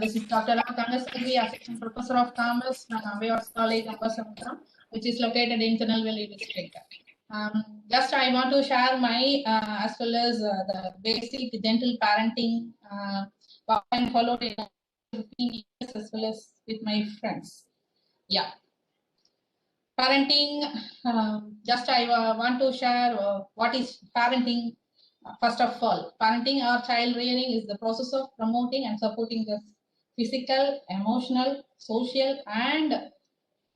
This is Dr. Ram Kangasari, Assistant Professor of Commerce from Avios College, Ampasamudram, which is located in Tirunelveli district. Just I want to share my as well as the basic gentle parenting what I followed in 15 years as well as with my friends. Yeah. Parenting, just I want to share what is parenting. First of all, parenting or child rearing is the process of promoting and supporting the physical, emotional, social, and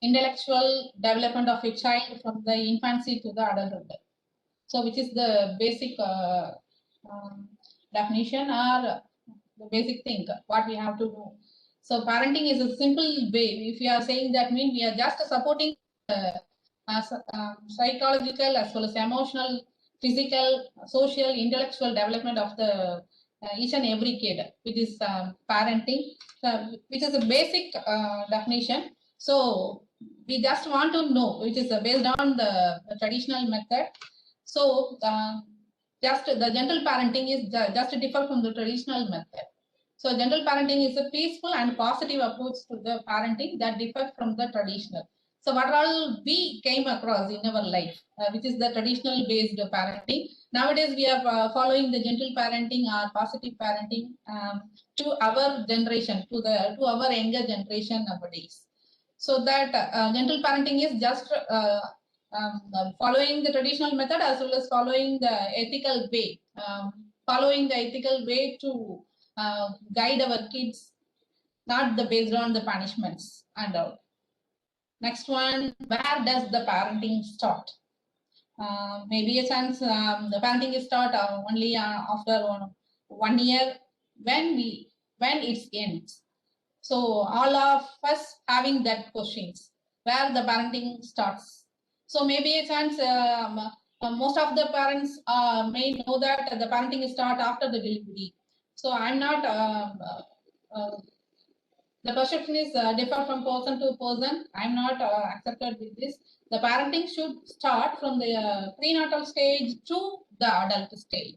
intellectual development of a child from the infancy to the adulthood. So, which is the basic definition or the basic thing what we have to do. So, parenting is a simple way. If we are saying that, means we are just supporting psychological as well as emotional, physical, social, intellectual development of the each and every kid, which is parenting, which is a basic definition. So we just want to know, which is based on the traditional method. So just the gentle parenting is just differ from the traditional method. So gentle parenting is a peaceful and positive approach to the parenting that differs from the traditional. So what all we came across in our life, which is the traditional based parenting. Nowadays we are following the gentle parenting or positive parenting to our generation, to our younger generation nowadays. So that gentle parenting is just following the traditional method as well as following the ethical way, to guide our kids, not the based on the punishments and all. Next one, where does the parenting start? Maybe a chance the parenting is start only after 1 year when it ends. So all of us having that questions where the parenting starts. So maybe a chance most of the parents may know that the parenting start after the delivery. So I'm not. The perception is differ from person to person. I'm not accepted with this. The parenting should start from the prenatal stage to the adult stage.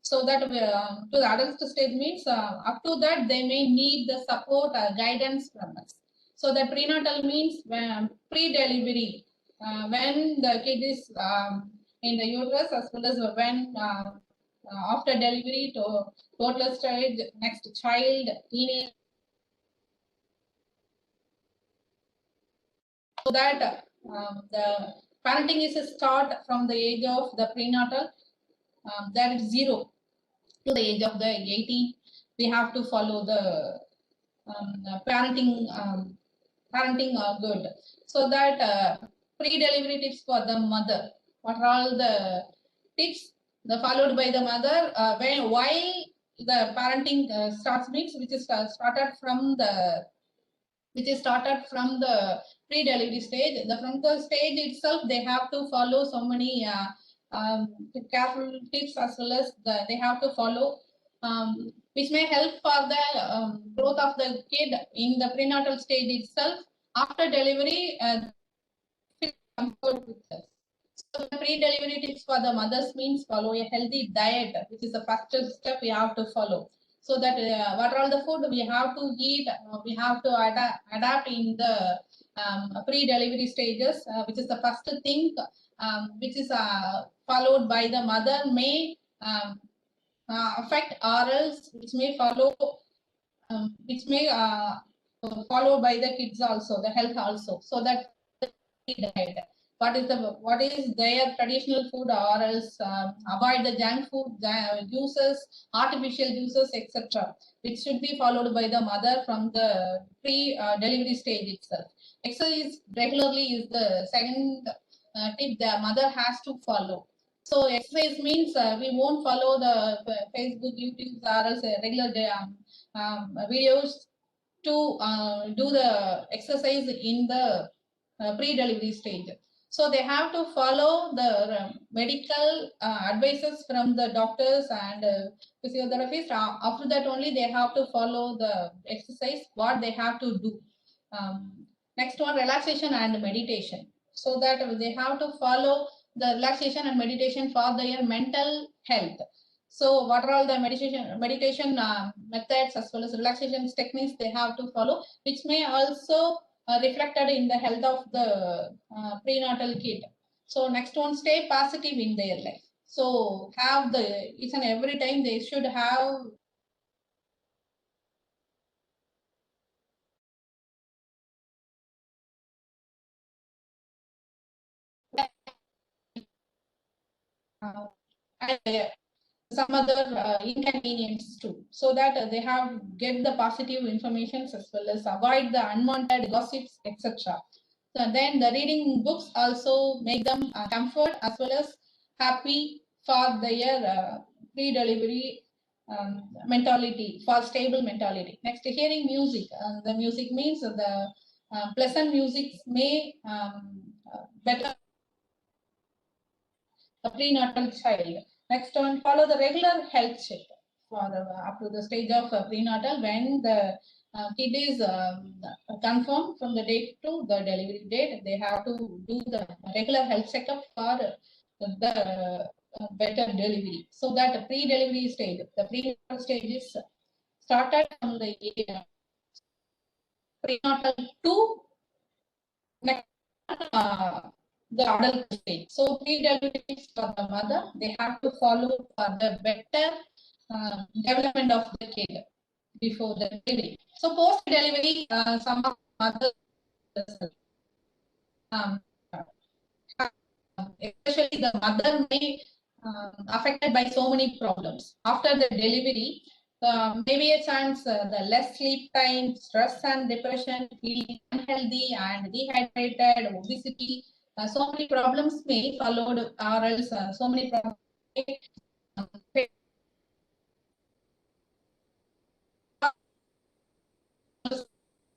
So that to the adult stage means up to that they may need the support guidance from us. So the prenatal means pre-delivery, when the kid is in the uterus, as well as when after delivery to toddler stage, next child, teenage. So that the parenting is a start from the age of the prenatal, that is 0 to the age of the 18. We have to follow the parenting good. So that pre-delivery tips for the mother. What are all the tips followed by the mother while the parenting starts means which is started from the pre-delivery stage. From the stage itself, they have to follow so many careful tips as well as they have to follow, which may help for the growth of the kid in the prenatal stage itself. After delivery, comfort with us. So the pre-delivery tips for the mothers means follow a healthy diet, which is the first step we have to follow. So that what are all the food we have to eat, we have to adapt in the pre-delivery stages, which is the first thing, which is followed by the mother may affect or else which may follow, follow by the kids also, the health also. So that diet. What is their traditional food, or else avoid the junk food, juices, artificial juices, etc., which should be followed by the mother from the pre-delivery stage itself. Exercise regularly is the second tip the mother has to follow. So exercise means we won't follow the Facebook, YouTube, or else regular videos to do the exercise in the pre-delivery stage. So they have to follow the medical advices from the doctors and physiotherapists. After that only they have to follow the exercise, what they have to do. Next one, relaxation and meditation. So that they have to follow the relaxation and meditation for their mental health. So what are all the meditation methods as well as relaxation techniques they have to follow, which may also reflected in the health of the prenatal kid. So next one, stay positive in their life. So have the each and every time they should have some other inconvenience too, so that they have get the positive informations as well as avoid the unwanted gossips, etc. So then the reading books also make them comfort as well as happy for their pre-delivery mentality, for stable mentality. Next, hearing music. The music means the pleasant music may better a prenatal child. Next one, follow the regular health check for up to the stage of prenatal when the kid is confirmed from the date to the delivery date. They have to do the regular health checkup for the better delivery. So that pre-delivery stage, the prenatal stage is started from the prenatal to next the adult stage. So pre-delivery for the mother, they have to follow for the better development of the kid before the delivery. So post-delivery, some of mothers, um, especially the mother may affected by so many problems. After the delivery, maybe a chance the less sleep time, stress and depression, feeling unhealthy and dehydrated, obesity, so many problems may followed, or else so many problems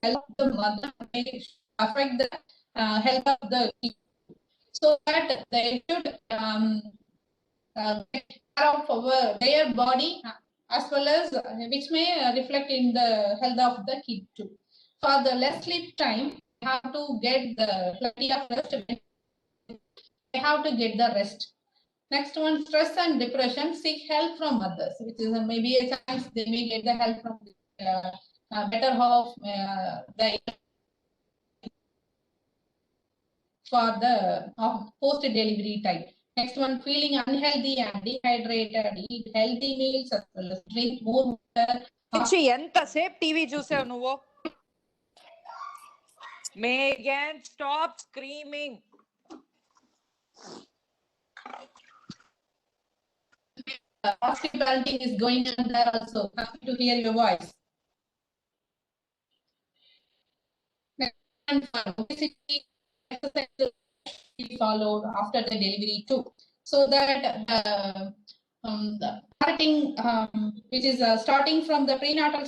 help the mother may affect the health of the kid. So that they should take care of their body as well as which may reflect in the health of the kid too. For the less sleep time, they have to get the plenty of rest. They have to get the rest. Next one, stress and depression. Seek help from others, which is maybe a chance they may get the help from better half the for the post-delivery time. Next one, feeling unhealthy and dehydrated. Eat healthy meals as well as drink more water. ఎంతసేపు TV చూసావు నువ్వు? Megan, stop screaming. Positive parenting is going on there also. Happy to hear your voice. Next one, obesity exercise will be followed after the delivery too, so that the parenting, which is starting from the prenatal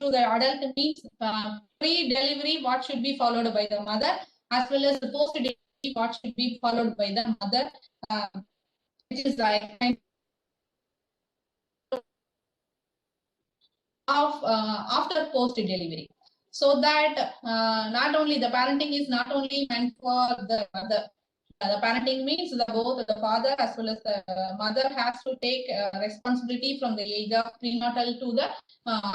to the adult, means pre-delivery what should be followed by the mother, as well as the post-delivery what should be followed by the mother, which is like of after post-delivery. So that not only the parenting is not only meant for the mother. The parenting means that both the father as well as the mother has to take responsibility from the age of prenatal to the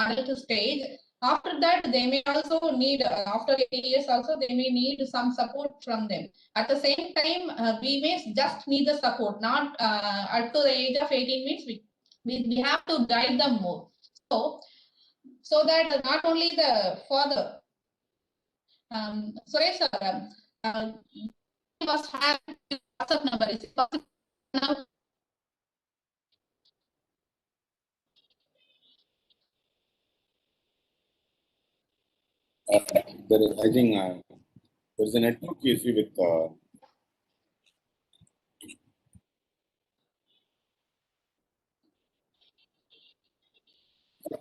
adult stage. After that, they may also need, after 80 years also, they may need some support from them. At the same time, we may just need the support, not up to the age of 18 means we have to guide them more. So that not only the father, Suresh sir, must have WhatsApp number. Is it possible now? There is, I think, there's a network issue with.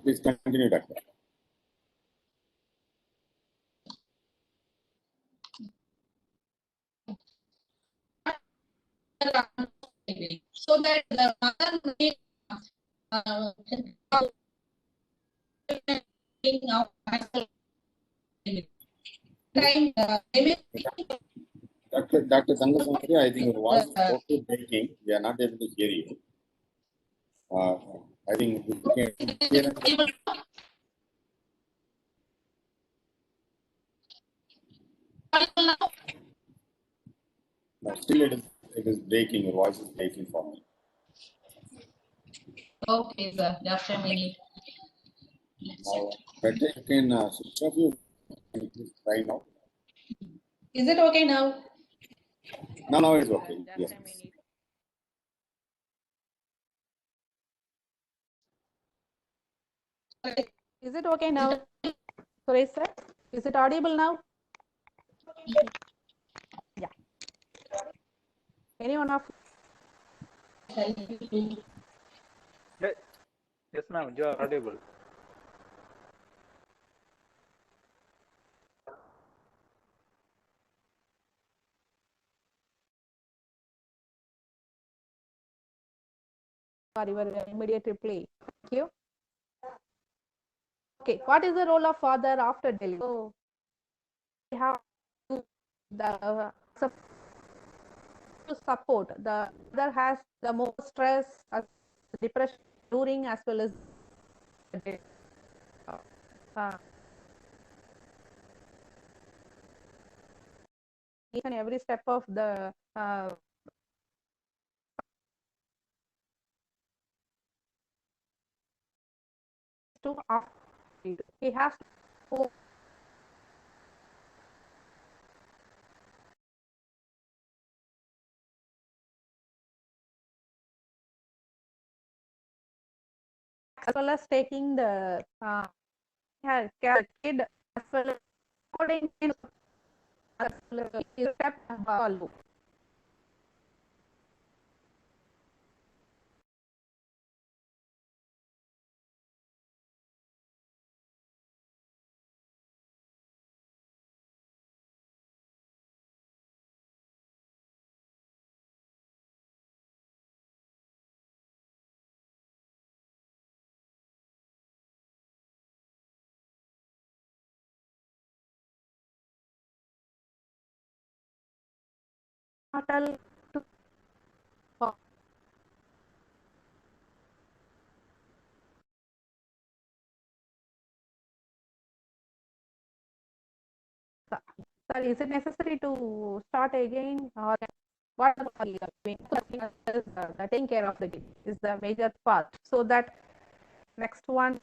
Please continue, Doctor. So that the mother may Dr. Sangasundari, I think your voice is totally breaking. We are not able to hear you. I think we can hear it. No, still it is breaking. Your voice is breaking for me. Okay, sir. Just a minute. Now, better you can switch off your right now. Is it okay now? Now it's okay. Just Yes. a minute. Is it okay now? Suresh sir, is it audible now? Yeah. Anyone of Yes, ma'am, you are audible. for your immediate reply? Thank you. Okay, what is the role of father after delivery? So, we have to to support. The mother has the most stress, depression during as well as uh, each and every step of the to he has to as well as taking the kid as well as according to as well as step follow. Total to sir, is it necessary to start again or what are you doing? The taking care of the kid is the major part. So that next one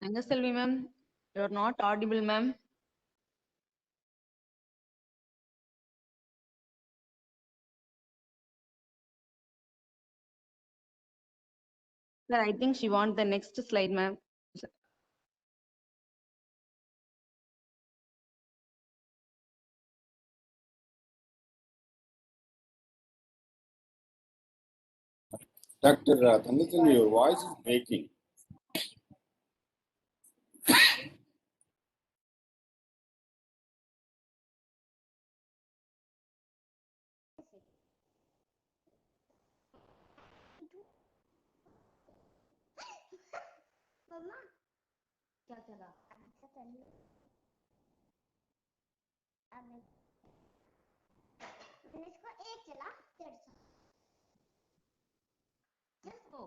Angaselvi ma'am, you're not audible, ma'am. Sir, I think she want the next slide, ma'am. Dr. Thangasani, your voice is breaking. मम्मा क्या चला अब इसको एक चला 150 जिसको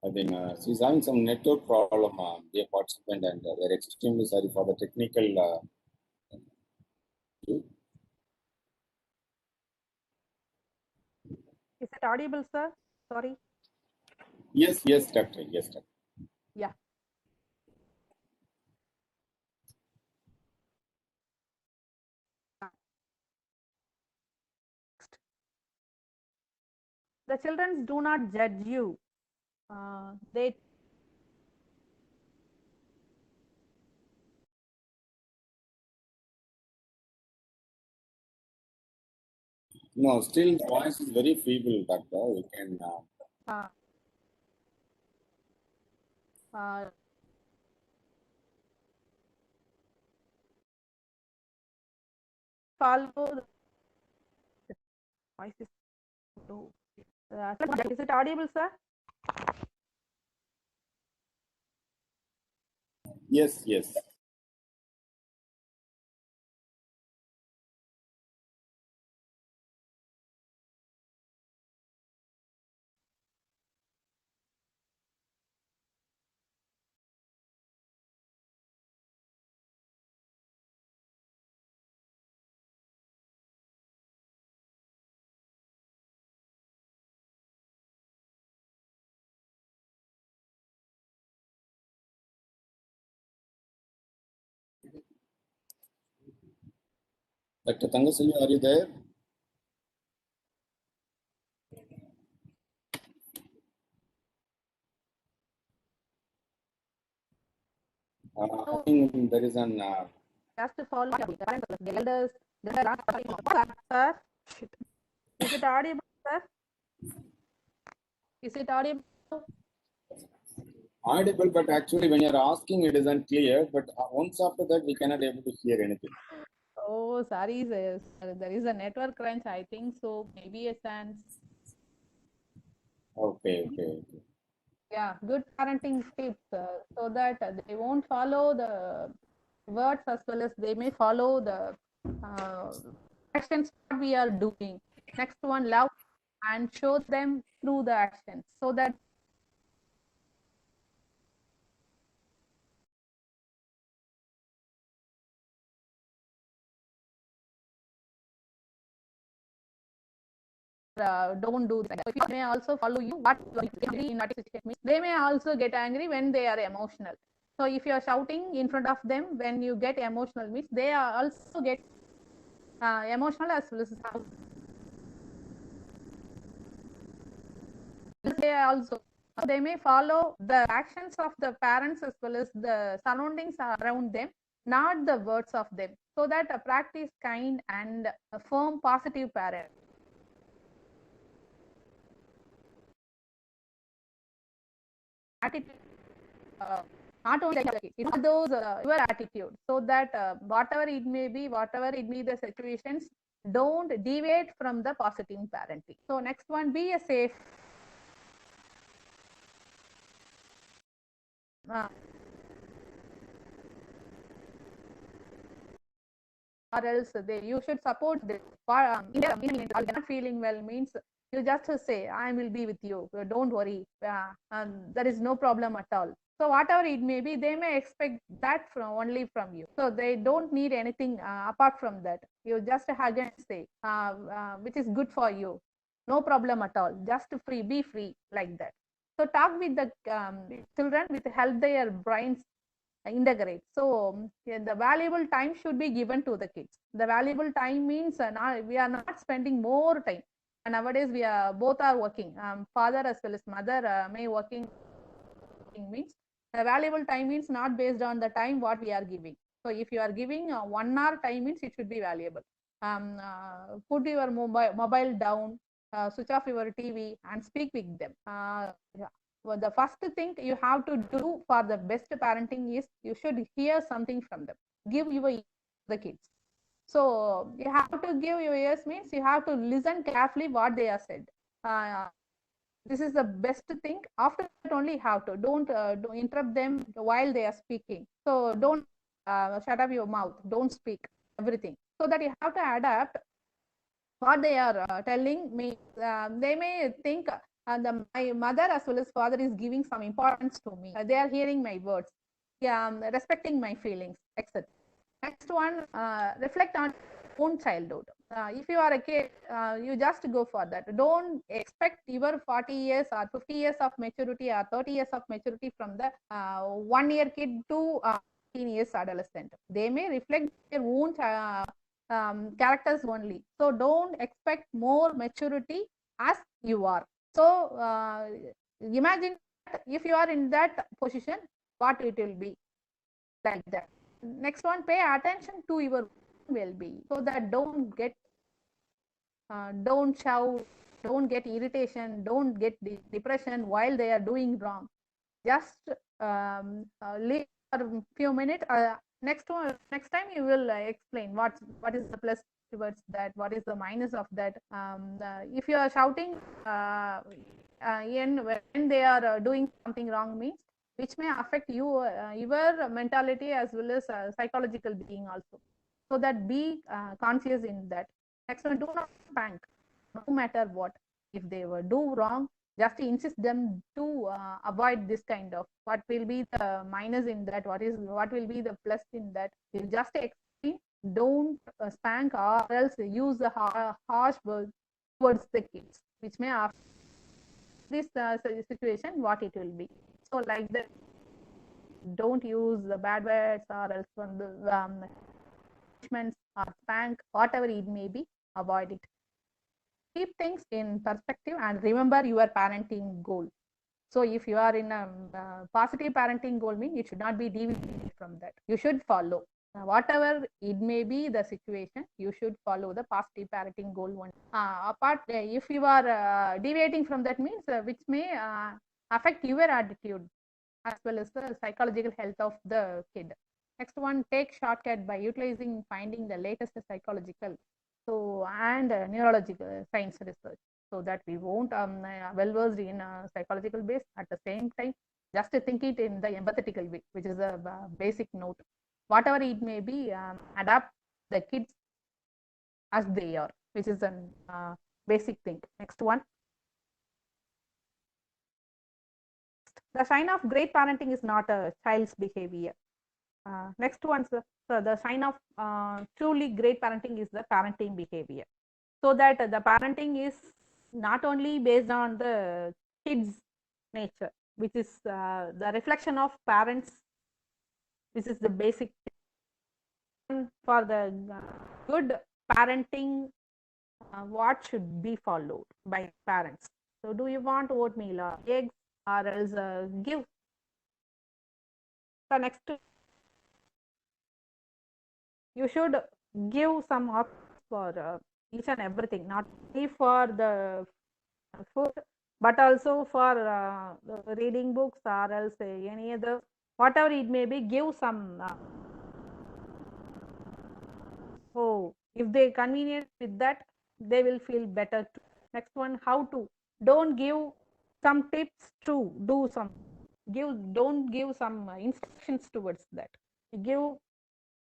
I think she's having some network problem, dear participant, and we're extremely sorry for the technical issue. Is it audible, sir? Sorry. Yes, doctor. Yes, doctor. Yeah. The children do not judge you. They No, still the voice is very feeble, doctor. You can. uh, uh, follow the voice is low. Is it audible, sir? Yes. Dr. Tangaselvi, are you there? I think there is an. Just to follow the elders. Sir, is it audible, sir? Is it audible? Audible, but actually when you're asking it isn't clear, but once after that we cannot able to hear anything. Oh, sorry, sir. There is a network crunch, I think so. Maybe a chance. Okay. Yeah, good parenting tips so that they won't follow the words as well as they may follow the actions what we are doing. Next one, love and show them through the actions so that don't do that. They may also follow you. What in that situation means they may also get angry when they are emotional. So if you are shouting in front of them when you get emotional means they are also get emotional as well as they also they may follow the actions of the parents as well as the surroundings around them, not the words of them, so that practice kind and a firm positive parent. Attitude, not only it's not those your attitude, so that whatever it may be, whatever it be the situations, don't deviate from the positive parenting. So next one, be a safe or else you should support this. Not feeling well means you just say, I will be with you, don't worry, there is no problem at all. So whatever it may be, they may expect that only from you. So they don't need anything apart from that. You just hug and say, which is good for you. No problem at all. Just free, be free like that. So talk with the children with help their brains integrate. So the valuable time should be given to the kids. The valuable time means we are not spending more time. And nowadays we are both are working. Father as well as mother may working means the valuable time means not based on the time what we are giving. So if you are giving 1 hour time means it should be valuable. Put your mobile down, switch off your TV and speak with them. Yeah. Well, the first thing you have to do for the best parenting is you should hear something from them. Give your ears to the kids. So you have to give your ears means you have to listen carefully what they are said. This is the best thing. After that only you have to don't interrupt them while they are speaking. So don't shut up your mouth. Don't speak everything. So that you have to adapt what they are telling me. They may think and my mother as well as father is giving some importance to me. They are hearing my words, respecting my feelings, etc. Next one, reflect on own childhood. If you are a kid, you just go for that. Don't expect your 40 years or 50 years of maturity or 30 years of maturity from the 1 year kid to 18 years adolescent. They may reflect their own characters only. So don't expect more maturity as you are. So imagine if you are in that position, what it will be like that. Next one, pay attention to your well-being so that don't shout, don't get irritation, don't get depression while they are doing wrong. Just leave for a few minutes. Next time you will explain what is the plus towards that, what is the minus of that. If you are shouting when they are doing something wrong means, which may affect you, your mentality as well as psychological being also. So that be conscious in that. Next one, do not spank, no matter what. If they were do wrong, just insist them to avoid this kind of. What will be the minus in that? What will be the plus in that? You just explain. Don't spank or else use the harsh words towards the kids, which may affect this situation. What it will be. So like that. Don't use the bad words or else from the punishments or spank, whatever it may be, avoid it. Keep things in perspective and remember your parenting goal. So if you are in a positive parenting goal, means it should not be deviated from that. You should follow. Whatever it may be the situation, you should follow the positive parenting goal one. Apart, if you are deviating from that means which may affect your attitude as well as the psychological health of the kid. Next one, take shortcut by utilizing finding the latest psychological and neurological science research, so that we won't well versed in psychological base. At the same time, just think it in the empathetical way, which is a basic note. Whatever it may be, adapt the kids as they are, which is a basic thing. Next one. The sign of great parenting is not a child's behavior. Next one, so the sign of truly great parenting is the parenting behavior. So that the parenting is not only based on the kids' nature, which is the reflection of parents. This is the basic thing. For the good parenting, what should be followed by parents? So do you want oatmeal or eggs, or else give the next? You should give some options for each and everything, not only for the food, but also for reading books or else any other, whatever it may be, give some. If they convenient with that, they will feel better too. Next one, how to. Don't give some tips to do some. Don't give some instructions towards that. Give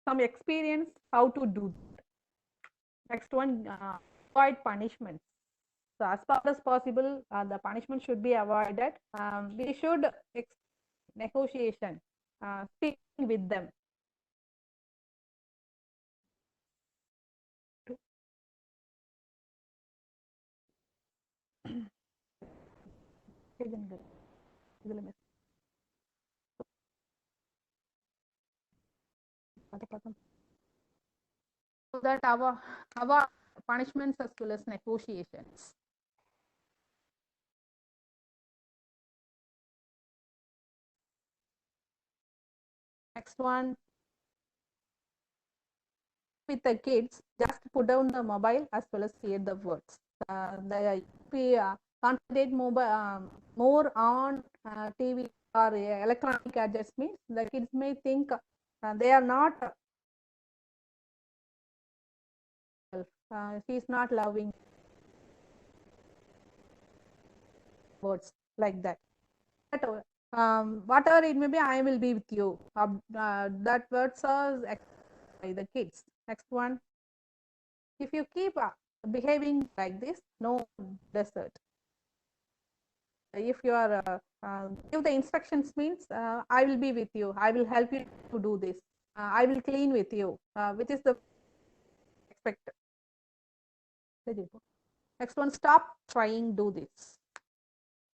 some experience how to do that. Next one, avoid punishments. So as far as possible, the punishment should be avoided. We should negotiation, speaking with them. So that our punishments as well as negotiations. Next one, with the kids, just put down the mobile as well as hear the words. We concentrate more on TV or electronic gadgets means the kids may think they are not. She's not loving words like that. But, whatever it may be, I will be with you. That words are by the kids. Next one, if you keep behaving like this, no desert. if you are give the instructions means I will be with you, I will help you to do this, I will clean with you, which is the expect. Next one, stop trying, do this.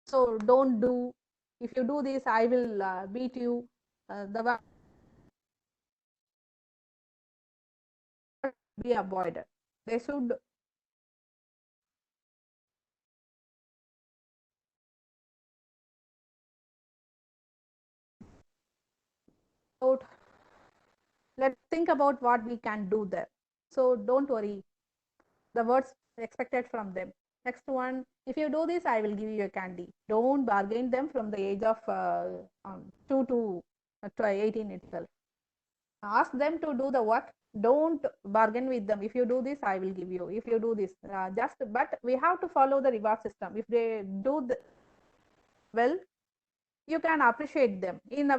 So don't do. If you do this, I will beat you. The word be avoided. They should out. Let's think about what we can do there. So don't worry. The words expected from them. Next one, if you do this, I will give you a candy. Don't bargain them from the age of 2 to 18 itself. Ask them to do the work. Don't bargain with them. If you do this, I will give you. If you do this, but we have to follow the reward system. If they do well, you can appreciate them in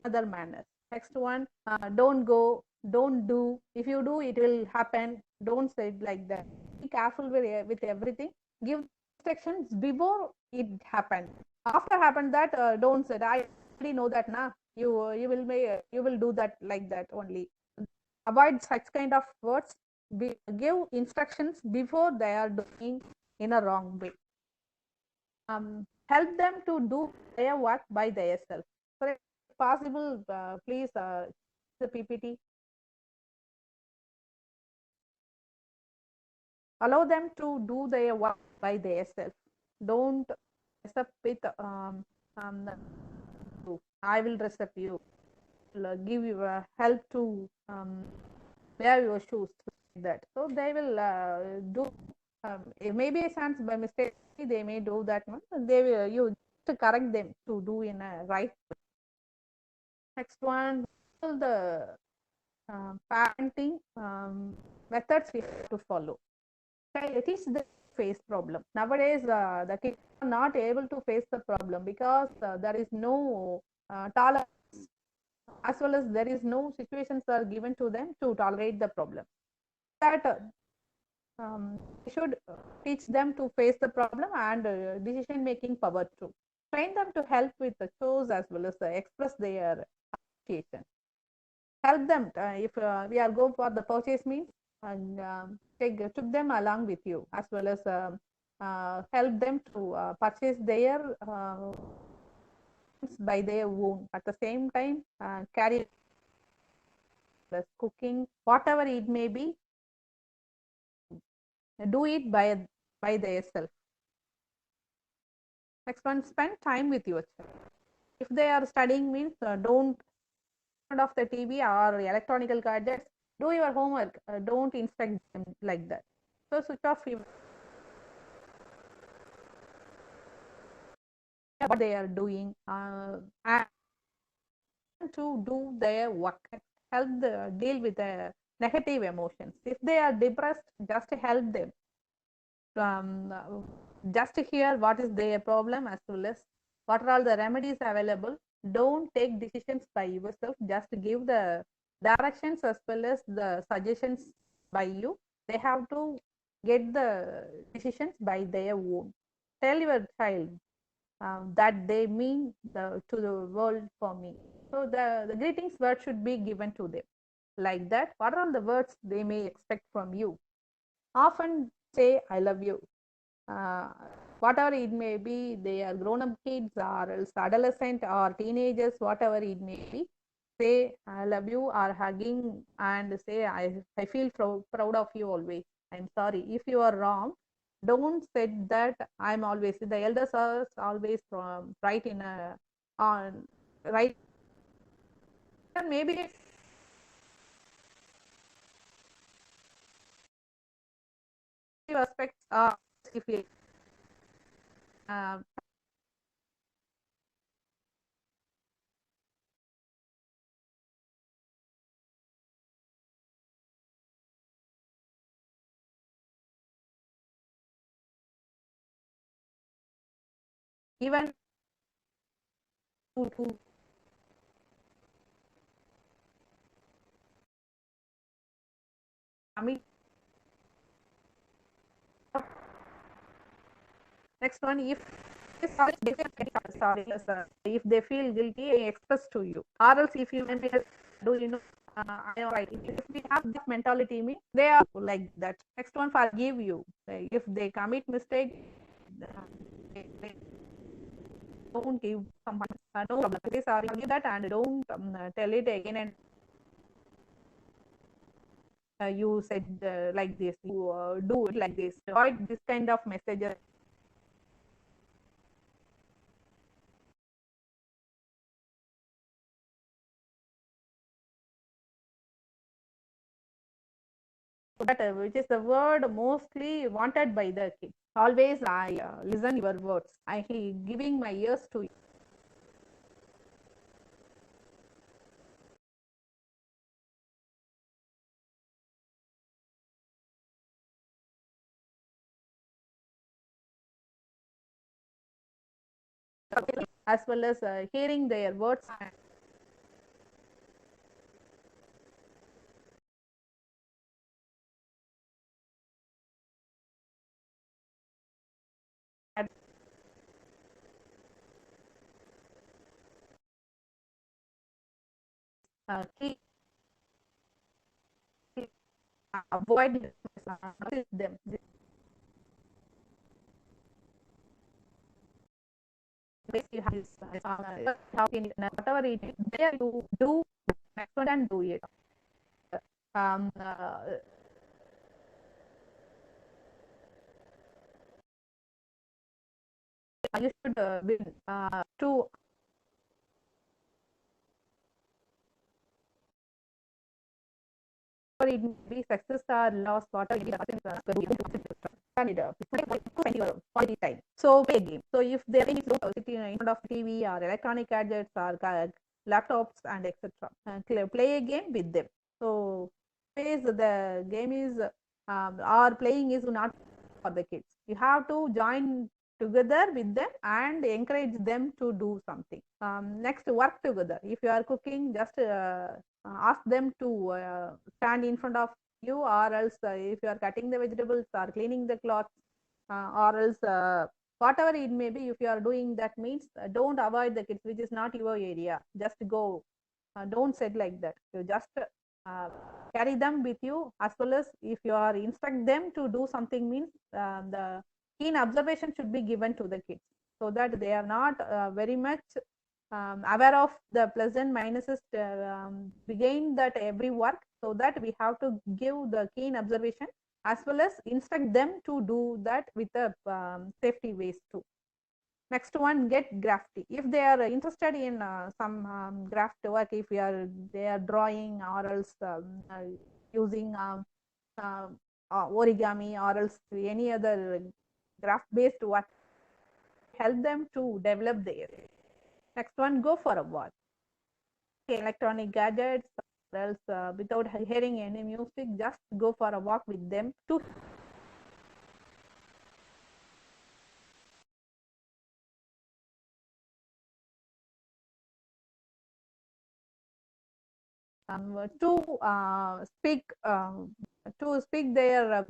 other manner. Next one, don't go, don't do. If you do, it will happen. Don't say it like that. Be careful with everything. Give instructions before it happened. After happened that, don't say, I already know that now. You will do that like that only. Avoid such kind of words. Give instructions before they are doing in a wrong way. Help them to do their work by themselves. So if possible, please the PPT. Allow them to do their work by themselves. Don't mess up with I will dress up you, give you help to wear your shoes like that. So they will do. Maybe a chance by mistake they may do that one. They will you to correct them to do in a right way. Next one, the parenting methods we have to follow. It is the face problem. Nowadays, the kids are not able to face the problem because there is no tolerance, as well as there is no situations are given to them to tolerate the problem. That we should teach them to face the problem and decision making power too. Train them to help with the chores as well as express their appreciation. Help them if we are go for the purchase means and took them along with you as well as help them to purchase their by their own. At the same time, carry plus cooking, whatever it may be, do it by themselves. Next one, spend time with your child. If they are studying means don't turn off the TV or electronic gadgets. Do your homework. Don't instruct them like that. So switch off what they are doing and to do their work. Help deal with the negative emotions. If they are depressed, just help them. Just hear what is their problem as well as what are all the remedies available. Don't take decisions by yourself. Just give the directions as well as the suggestions by you. They have to get the decisions by their own. Tell your child that they mean to the world for me. So the greetings word should be given to them like that. What are the words they may expect from you? Often say I love you. Whatever it may be, they are grown-up kids or else adolescent or teenagers, whatever it may be, say I love you or hugging and say I feel proud of you always. I'm sorry if you are wrong. Don't say that I'm always. The elders are always right in a on right. Maybe aspects are if we uh, even to I mean, next one if sorry, if they feel guilty, express to you. Or else, if you maybe do you know, I know right. If we have this mentality, means they are like that. Next one, forgive you. If they commit mistake, they don't give someone no problem. Say sorry, forgive that, and don't tell it again and you said like this, you do it like this. Avoid this kind of messages. That which is the word mostly wanted by the kids. Always I listen your words. I giving my ears to you. As well as hearing their words. Keep avoid them. You have this, how can whatever it is, there you do next one and do it. Um, uh, you should be to it be success or loss, whatever it is, quality time. So play a game. So if there is sitting in front of TV or electronic gadgets or laptops and etc., play a game with them. So the game is or playing is not for the kids. You have to join together with them and encourage them to do something. Next, work together. If you are cooking, just ask them to stand in front of you, or else if you are cutting the vegetables or cleaning the cloth, or else whatever it may be, if you are doing that, means don't avoid the kids, which is not your area. Just go. Don't say like that. You just carry them with you, as well as if you are instruct them to do something, means the keen observation should be given to the kids, so that they are not very much aware of the plus and minuses behind that every work, so that we have to give the keen observation as well as instruct them to do that with the safety ways too. Next one, get crafty. If they are interested in some craft work, if they are drawing, or else using origami, or else any other craft based work, help them to develop their. Next one, go for a walk. Electronic gadgets, or else without hearing any music, just go for a walk with them to speak their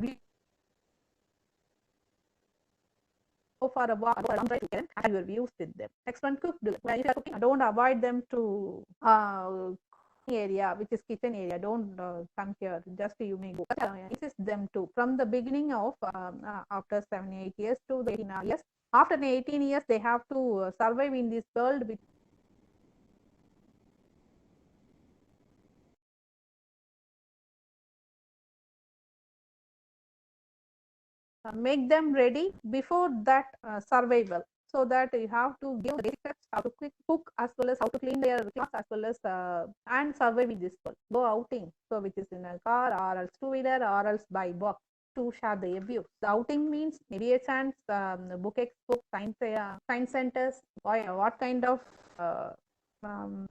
go for a walk around the kitchen, have your views with them. Next one, cook. When you are cooking, don't avoid them to area, which is kitchen area. Don't come here. Just you may go. Insist them to from the beginning of after 7-8 years to the 18 years. After the 18 years, they have to survive in this world with make them ready before that survival, so that you have to give basic steps how to cook, as well as how to clean their clothes, as well as and survive in this world. Go outing, so which is in a car, or else two-wheeler, or else by walk, to share their views. The outing means maybe a chance, book expo, science centers, what kind of um,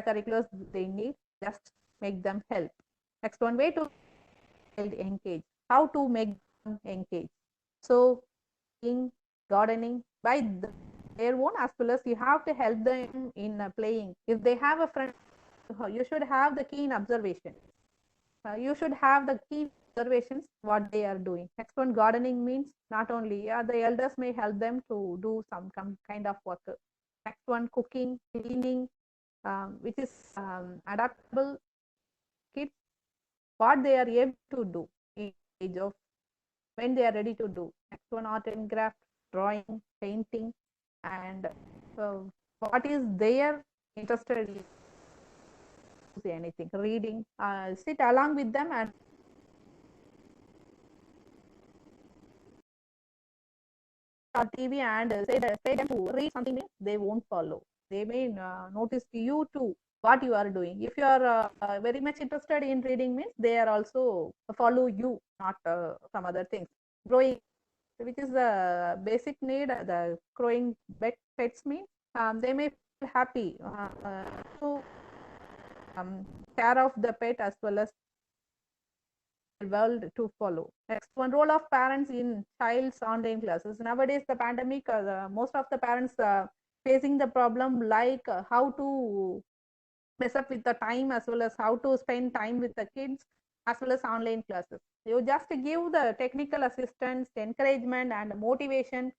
curriculars they need, just make them help. Next one, way to engage. How to make them engage? So, in gardening by their own, as well as you have to help them in playing. If they have a friend, you should have the keen observation. You should have the keen observations what they are doing. Next one, gardening means not only the elders may help them to do some kind of work. Next one, cooking, cleaning, which is adaptable kids, what they are able to do in age of when they are ready to do. Next one, art and craft, drawing, painting, and what is their interested in, say anything, reading, sit along with them and on TV and say them to read something, they won't follow. They may notice you too what you are doing. If you are very much interested in reading means they are also follow you, not some other things. Growing, which is the basic need, the growing pets mean they may feel happy to care of the pet as well as world to follow. Next one, role of parents in child's online classes. Nowadays, the pandemic, most of the parents facing the problem like how to mess up with the time as well as how to spend time with the kids as well as online classes. You just give the technical assistance, encouragement, and motivation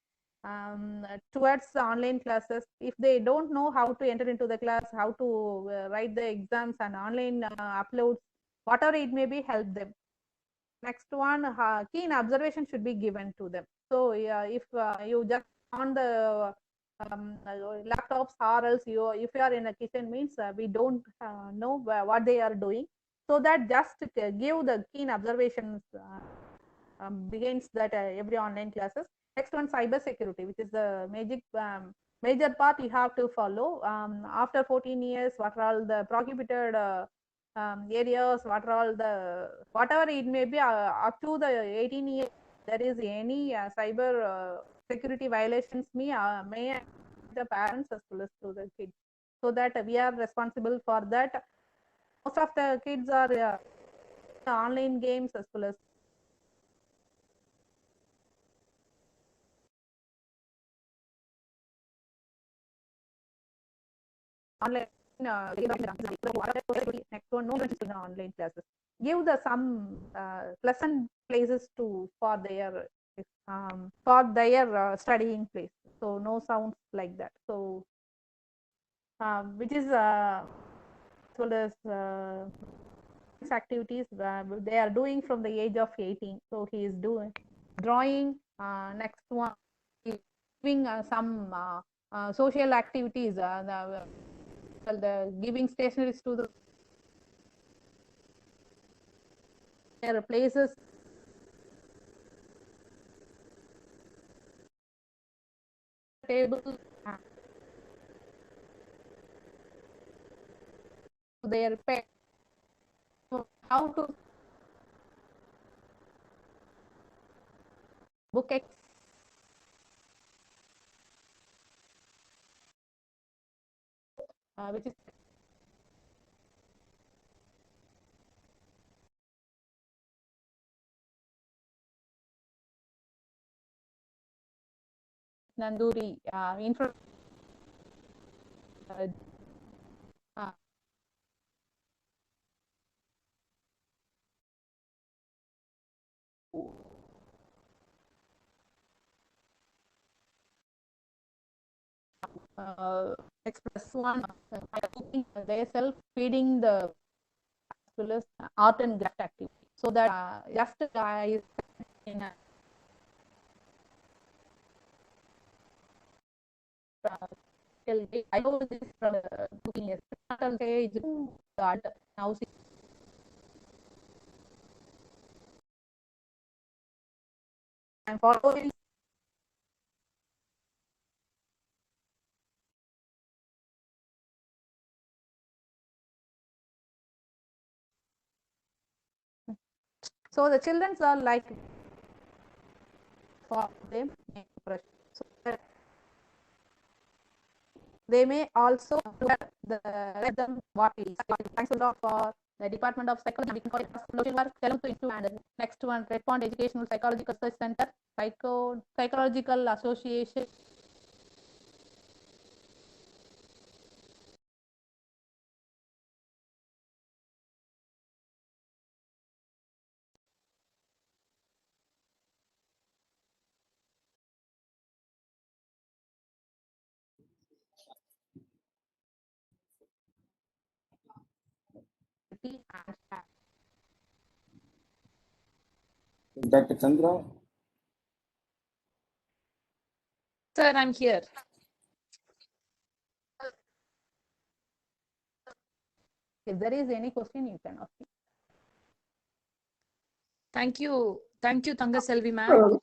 towards the online classes. If they don't know how to enter into the class, how to write the exams and online uploads, whatever it may be, help them. Next one, keen observation should be given to them. So if you just on the laptops or else if you are in a kitchen means we don't know what they are doing. So that just give the keen observations begins that every online classes. Next one, cyber security, which is the major part you have to follow. After 14 years, what are all the prohibited areas, what are all the whatever it may be up to the 18 years, there is any cyber security violations may the parents as well as to the kids, so that we are responsible for that. Most of the kids are online games as well as online next one, no in online classes. Give the some pleasant places to for their studying place. So no sounds like that. So which is as well as activities they are doing from the age of 18. So he is doing drawing. Next one, giving some social activities. The giving stationaries to the their places. Table their pet. So how to book which is Nanduri info uh, express one cooking themselves, feeding the as well as art and craft activity. So that just is in a I know this cooking is not say God now see I'm following. So the children are like for them so they may also let them what is. Thanks a lot for the Department of Psychology social work. Tell them to into and next one, Respond Educational Psychological Research Center, Psychological Association. Dr. Chandra? Sir, I'm here. If there is any question, you can ask me. Thank you, Tangaselvi ma'am.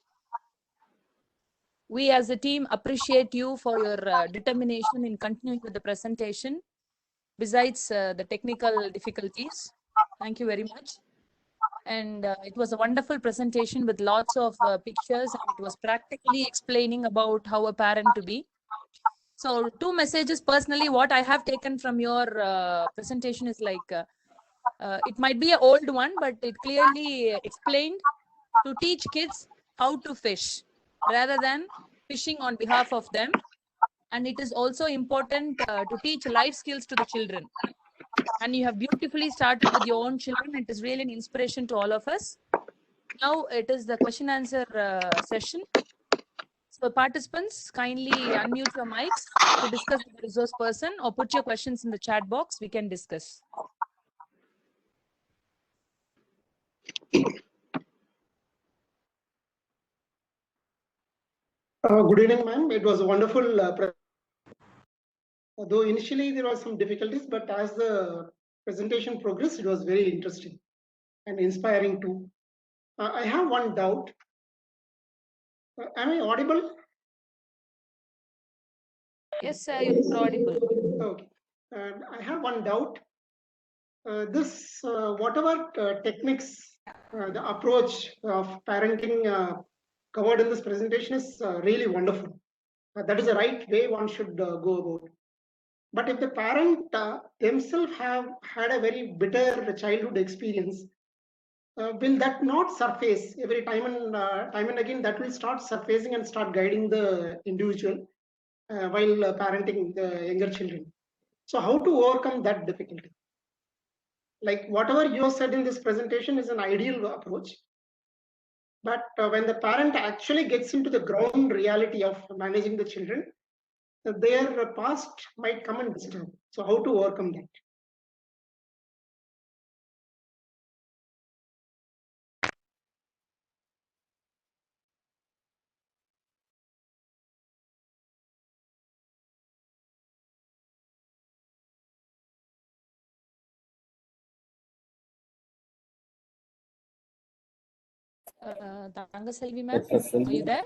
We as a team appreciate you for your determination in continuing with the presentation, besides the technical difficulties. Thank you very much. And it was a wonderful presentation with lots of pictures, and it was practically explaining about how a parent to be. So 2 messages personally, what I have taken from your presentation is like, it might be an old one, but it clearly explained to teach kids how to fish rather than fishing on behalf of them. And it is also important to teach life skills to the children. And you have beautifully started with your own children. It is really an inspiration to all of us. Now it is the question answer session. So participants, kindly unmute your mics to discuss with the resource person, or put your questions in the chat box. We can discuss. Good evening, ma'am. It was a wonderful though initially there was some difficulties, but as the presentation progressed, it was very interesting and inspiring too. I have one doubt. Am I audible? Yes, sir, you're audible. Okay. I have one doubt. This whatever techniques, the approach of parenting covered in this presentation is really wonderful. That is the right way one should go about. But if the parent themselves have had a very bitter childhood experience, will that not surface every time and again? That will start surfacing and start guiding the individual while parenting the younger children. So how to overcome that difficulty? Like whatever you have said in this presentation is an ideal approach. But when the parent actually gets into the ground reality of managing the children, their past might come and disturb. So how to overcome that? Tangaselvi ma'am, Dr. are you Selvi? there?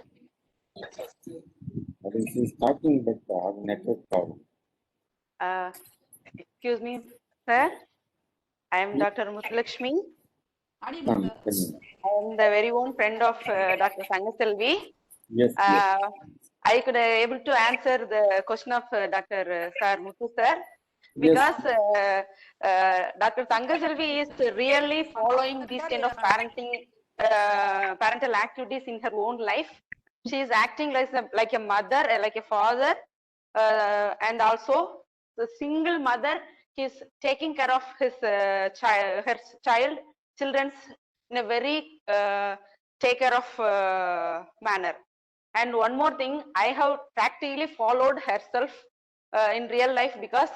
I think she's talking, but have network problem. Excuse me, sir. I am Dr. Muthulakshmi. Audible, Ma'am, sir. tell me. I am the very own friend of Dr. Tangaselvi. Yes, yes. I could able to answer the question of Dr. Sir Muthu sir, Yes. because Dr. Tangaselvi is really following these kind of parental activities in her own life. She is acting like a mother, like a father, and also the single mother. He is taking care of his children's in a very take care of manner. And one more thing, I have practically followed herself in real life, because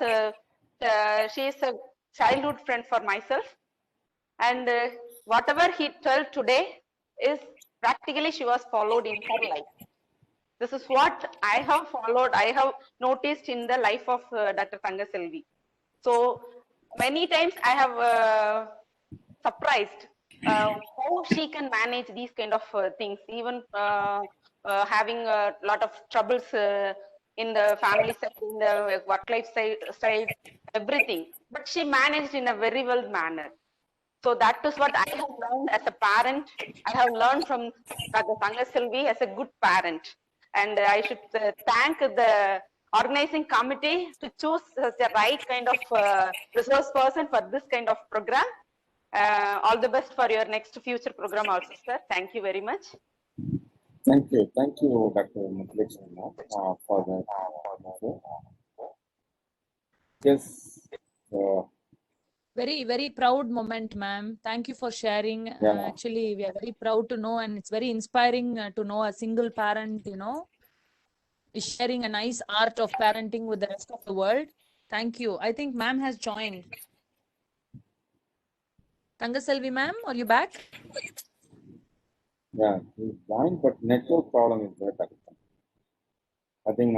she is a childhood friend for myself. And whatever he told today is practically she was followed in her life. This is what I have followed, I have noticed in the life of Dr. Tangaselvi. So many times I have surprised how she can manage these kind of things, even having a lot of troubles in the family side, in the work life side, everything. But she managed in a very well manner. So that is what I have learned as a parent. I have learned from Dr. Tangaselvi as a good parent. And I should thank the organizing committee to choose the right kind of resource person for this kind of program. All the best for your next future program also, sir. Thank you very much. Thank you, Dr. Muthulakshmi, for that. Yes. Very, very proud moment, ma'am. Thank you for sharing. Yeah. Actually, we are very proud to know, and it's very inspiring to know a single parent, is sharing a nice art of parenting with the rest of the world. Thank you. I think ma'am has joined. Tangaselvi ma'am, are you back? Yeah, he's joined, but network problem is there. I think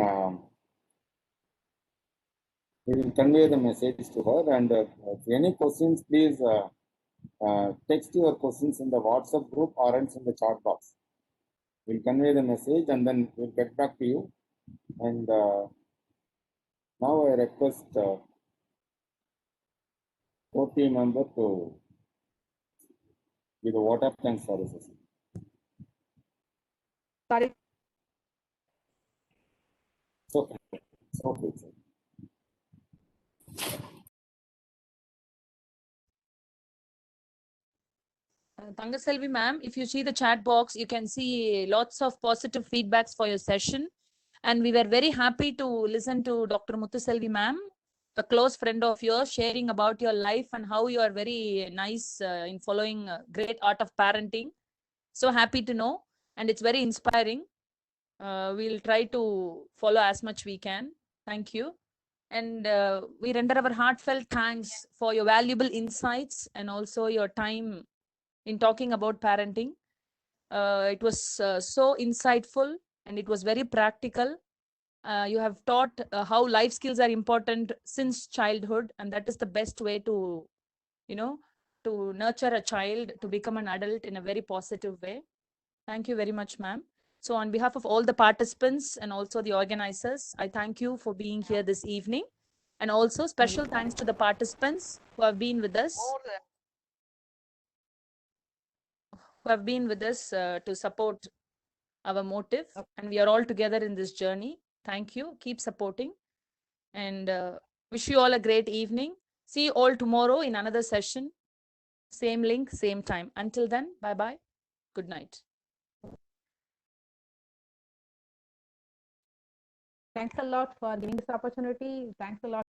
we will convey the message to her, and if any questions, please text your questions in the WhatsApp group or else in the chat box. We'll convey the message and then we'll get back to you. And now I request OT member to give the vote of thanks for the session. Sorry. So, okay, sir. Tangaselvi ma'am, if you see the chat box, you can see lots of positive feedbacks for your session. And we were very happy to listen to Dr. Muthuselvi ma'am, a close friend of yours, sharing about your life and how you are very nice in following great art of parenting. So happy to know. And it's very inspiring. We'll try to follow as much we can. Thank you. And we render our heartfelt thanks for your valuable insights and also your time in talking about parenting. It was so insightful and it was very practical. You have taught how life skills are important since childhood, and that is the best way to, to nurture a child to become an adult in a very positive way. Thank you very much, ma'am. So on behalf of all the participants and also the organizers, I thank you for being here this evening. And also special thanks to the participants who have been with us. To support our motive, and we are all together in this journey. Thank you. Keep supporting, and wish you all a great evening. See you all tomorrow in another session. Same link, same time. Until then, bye-bye. Good night. Thanks a lot for giving this opportunity. Thanks a lot.